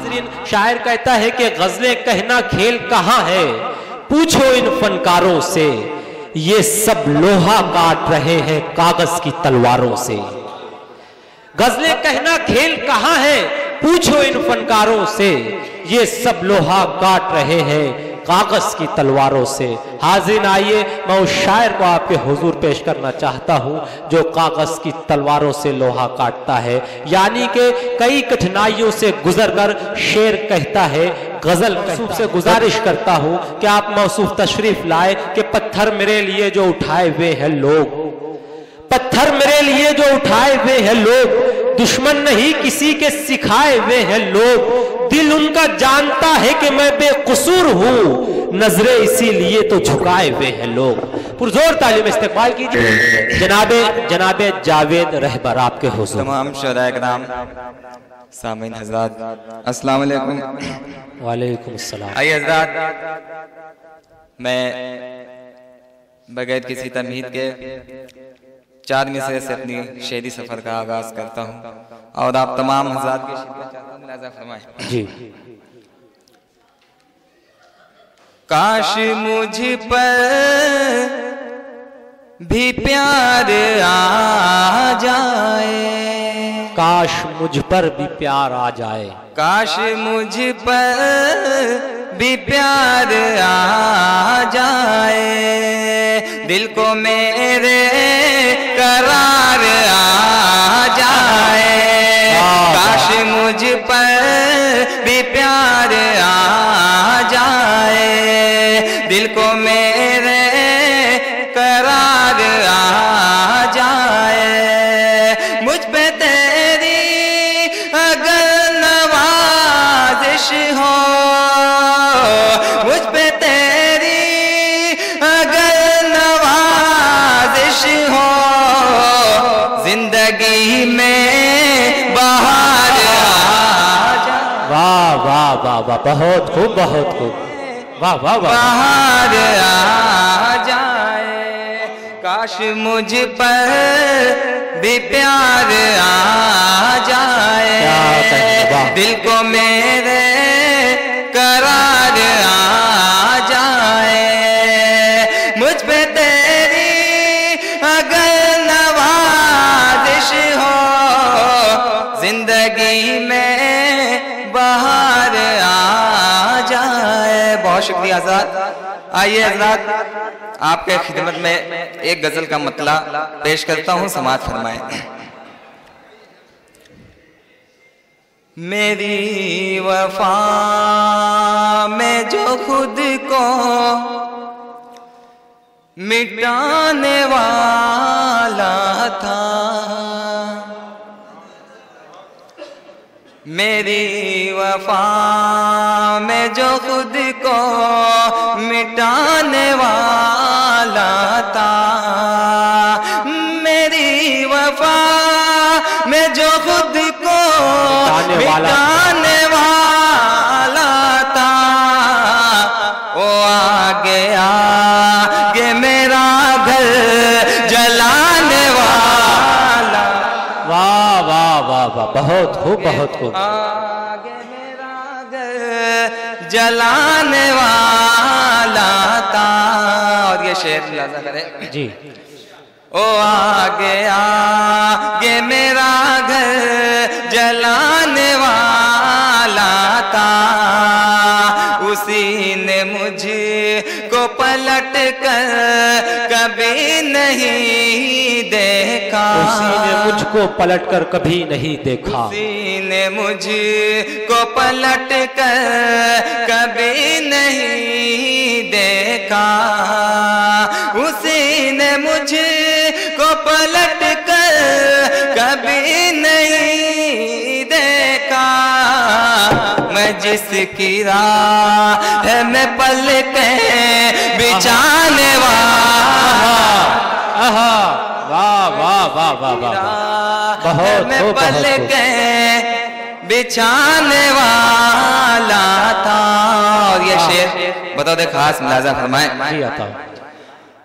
हाजरीन, शायर कहता है कि गजलें कहना खेल कहाँ है, पूछो इन फनकारों से, ये सब लोहा काट रहे हैं कागज की तलवारों से। गजलें कहना खेल कहाँ है, पूछो इन फनकारों से, ये सब लोहा काट रहे हैं कागज की तलवारों से। हाज़िर आइए, मैं उस शायर को आपके हुजूर पेश करना चाहता हूँ जो कागज की तलवारों से लोहा काटता है, यानी कि कई कठिनाइयों से गुजरकर शेर कहता है, गजल मौसूफ से गुजारिश करता हूँ कि आप मौसूफ तशरीफ लाए कि पत्थर मेरे लिए जो उठाए हुए हैं लोग, पत्थर मेरे लिए जो उठाए हुए हैं लोग, दुश्मन नहीं किसी के सिखाए हुए हैं लोग, दिल उनका जानता है कि मैं बेकसूर हूँ, नजरें इसीलिए तो झुकाए हुए हैं लोग। पुरजोर तालीम इस्तेमाल कीजिए जनाबे जावेद रहबर आपके हुजूर। तमाम शोहराए किराम, सामीन हज़रात, अस्सलाम वालेकुम। वालेकुम अस्सलाम। आइए हज़रात, मैं बगैर किसी तमहीद के 4 मिसरे से अपनी शेरी सफर का आगाज करता हूँ और आप तमाम हज़रात की शिरकत चाहता हूँ, मुलाज़ा फरमाएं। जी। काश मुझ पर भी प्यार आ जाए, काश मुझ पर भी प्यार आ जाए, काश मुझ पर भी प्यार आ जाए, दिल को मेरे करार आ जाए, काश मुझ पर भी प्यार आ जाए, दिल को मेरे करार आ जाए, मुझ पे तेरी अगर नवाजिश हो, मुझ पे तेरी अगर नवाजिश हो, जिंदगी में बहार आ जाए। वाह वाह वाह वाह, बहुत खूब बहुत खूब, वाह वाह वाह। बहार आ जाए, काश मुझ पर भी प्यार आ जाए, दिल को मेरे करार आ जाए, मुझ पे तेरी अगर नवाजिश हो, जिंदगी में बहार आ जाए। बहुत शुक्रिया हज़रात। आइए हज़रात, आपके खिदमत में एक गजल का मतला पेश करता हूँ, समाअत फरमाएं। मेरी वफा में जो खुद को मिटाने वाला था, मेरी वफा में जो खुद को मिटाने वाला था, मेरी वफा में जो खुद को मिटाने वाला था, वो आ गया कि मेरा घर जलाने वाला। वाह वाह वाह वाह, बहुत खूब बहुत खूब। आगे मेरा घर जलाने वाला था। और ये शेर मुलाज़ा करें जी। ओ आगे आगे मेरा घर जलाने वाला था, उसी ने मुझको पलट कर कभी नहीं देखा, उसी ने मुझको पलट कर कभी नहीं देखा, उसी ने मुझको पलट कर कभी नहीं देखा, उसी ने मुझको पलट कर कभी नहीं देखा, मैं जिसकी राह में पल के बिछाने वाला, वाह वाह वाह वाह वाह, बहुत मैं खूब पल बहुत के बिछाने वाला था। और ये शेर बताओ दे खास मुलाज़ा फरमाएं। जी आता हूँ।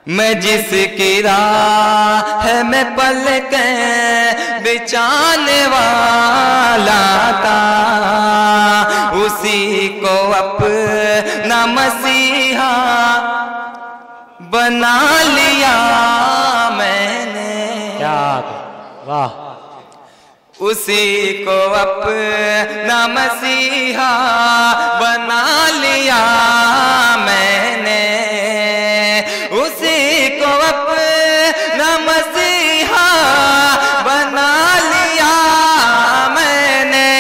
मैं जिसकी राह में पल के बिछाने वाला था, ना मसीहा बना लिया मैंने, क्या वाह, उसी को अपना मसीहा बना लिया मैंने, उसी को अपना मसीहा बना लिया मैंने,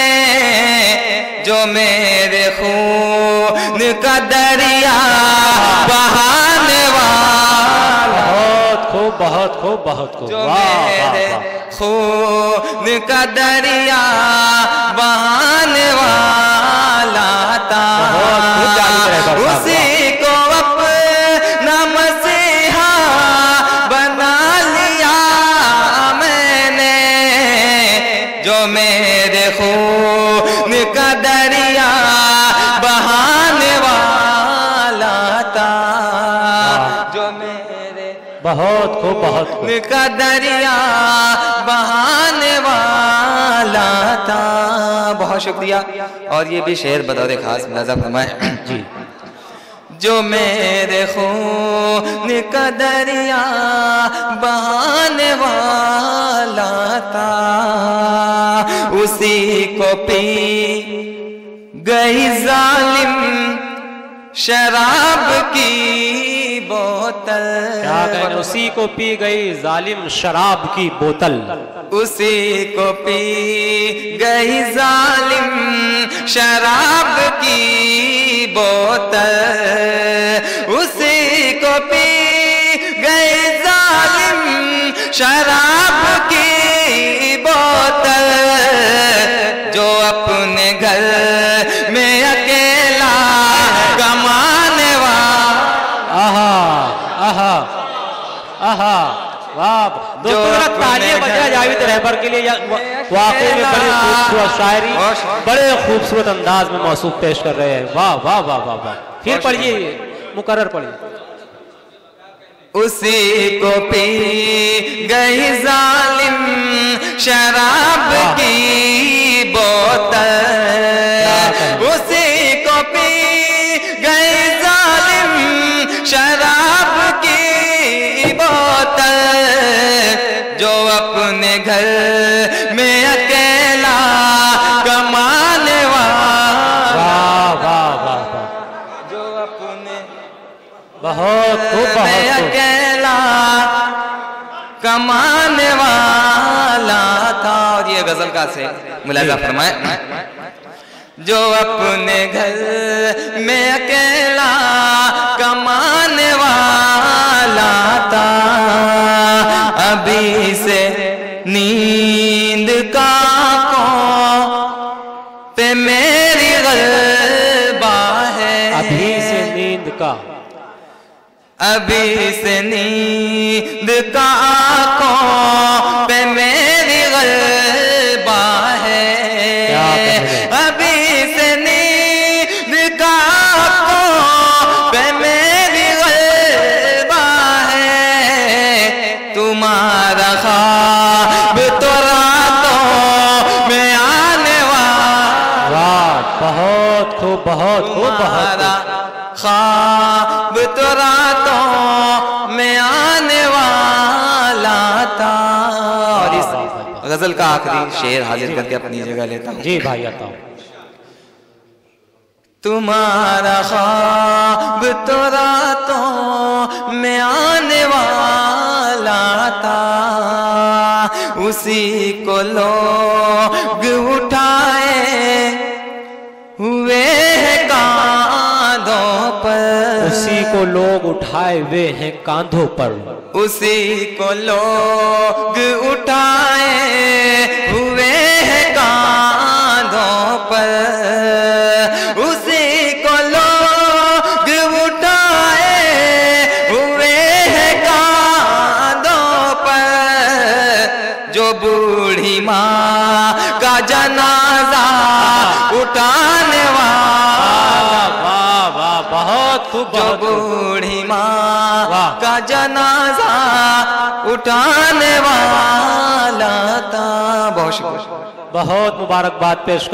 जो मेरे खून का दरिया बहाने वाला, बहुत खूब बहुत खूब, जो वाह मेरे वाह खून का दरिया बहाने वाला था, उसी को अपना मसीहा बना लिया मैंने, जो मेरे खून का दरिया बहाने वाला था, जो मेरे बहुत खूब बहुत खूब, का दरिया बहाने वाला था। बहुत शुक्रिया। और ये भी शेर बतौर खास मुलाज़ा फरमाए जी। जो मेरे खून का दरिया बहाने वाला था, उसी को पी गई जालिम शराब की बोतल, क्या कहने, उसी को पी गई जालिम शराब की बोतल, उसी को पी गई जालिम शराब की बोतल, उसी को पी गई जालिम शराब की बोतल, जो अपने घर में अकेला कमाने वाला, आहा आहा आहा, वाह दोस्तों, तालियां बजा जावेद रहबर के लिए। वाकई में बड़ी खूबसूरत शायरी, बड़े खूबसूरत अंदाज में मौसूफ पेश कर रहे हैं। वाह वाह वाह वाह वाह। फिर पढ़िए, मुकर्रर पढ़िए। उसी को पी गई जालिम शराब की बोतल, उसी को पी गई जालिम शराब की बोतल, जो अपने घर में अकेला कमाने वाला, वाह वाह वाह, जो अपने बहुत खूब बहुत खूब, अकेला कमाने वाला था। और ये गजल का से मुलाजा फरमाए, जो अपने घर में अकेला कमाने वाला था, अभी से नींद का आँखों पे मेरी गलबा है, अभी से नींद का, अभी से नींद का आँखों पे मेरी गलबा है, अभी से नींद का आँखों पे मेरी गलबा है, तुम्हारा ख्वाब तो रातों में आने वाला, बहुत खूब बहुत खूब, तुम्हारा ख्वाब तो रातों में आने वाला था। और इस गजल का आखिरी शेर हाजिर करके अपनी जगह लेता हूँ। जी भाई, आता हूँ। तुम्हारा ख्वाब तो रातों में आने वाला था, उसी को लोग उठाए हुए हैं कांधों पर, उसी को लोग उठाए हुए हैं कांधों पर, उसी को लोग उठाए हुए हैं कांधों पर, उसी को लोग उठाए हुए हैं कांधों पर, जो बूढ़ी माँ का जनाजा उठाने वाला, वाह वाह, बहुत खूब, जो बहुत खूब, बूढ़ी माँ का जनाजा उठाने वाला था। बहुत शुक्रिया, बहुत मुबारकबाद पेश